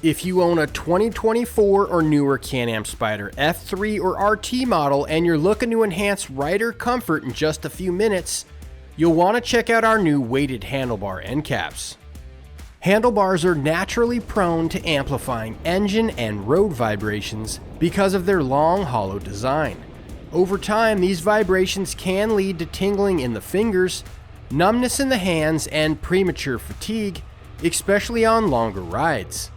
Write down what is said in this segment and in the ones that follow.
If you own a 2024 or newer Can-Am Spyder F3 or RT model and you're looking to enhance rider comfort in just a few minutes, you'll want to check out our new weighted handlebar end caps. Handlebars are naturally prone to amplifying engine and road vibrations because of their long, hollow design. Over time, these vibrations can lead to tingling in the fingers, numbness in the hands, and premature fatigue, especially on longer rides.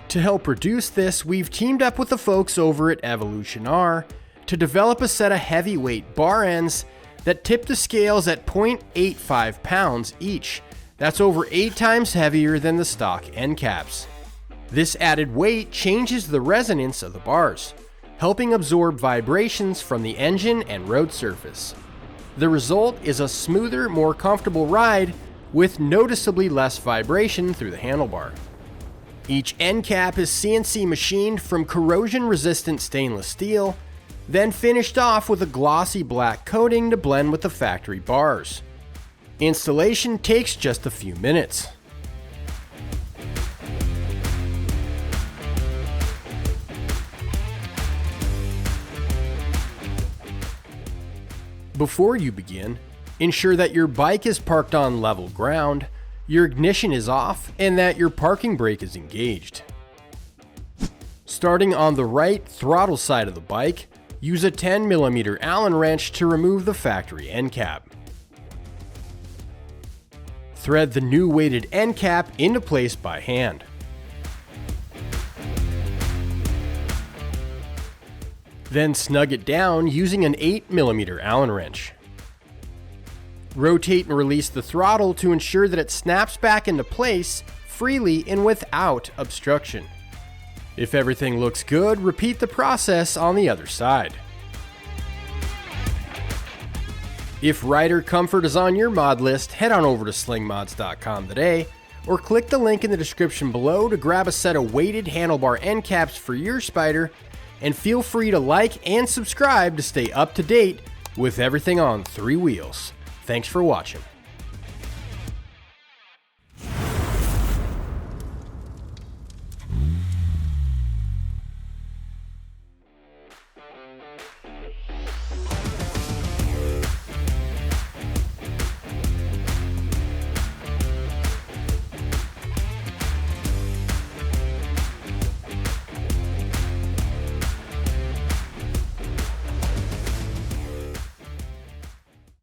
To help reduce this, we've teamed up with the folks over at EvolutionR to develop a set of heavyweight bar ends that tip the scales at 0.85 pounds each. That's over 8 times heavier than the stock end caps. This added weight changes the resonance of the bars, helping absorb vibrations from the engine and road surface. The result is a smoother, more comfortable ride with noticeably less vibration through the handlebar. Each end cap is CNC machined from corrosion-resistant stainless steel, then finished off with a glossy black coating to blend with the factory bars. Installation takes just a few minutes. Before you begin, ensure that your bike is parked on level ground, your ignition is off, and that your parking brake is engaged. Starting on the right throttle side of the bike, use a 10mm Allen wrench to remove the factory end cap. Thread the new weighted end cap into place by hand. Then snug it down using an 8mm Allen wrench. Rotate and release the throttle to ensure that it snaps back into place freely and without obstruction. If everything looks good, repeat the process on the other side. If rider comfort is on your mod list, head on over to slingmods.com today, or click the link in the description below to grab a set of weighted handlebar end caps for your Spyder, and feel free to like and subscribe to stay up to date with everything on 3 wheels. Thanks for watching.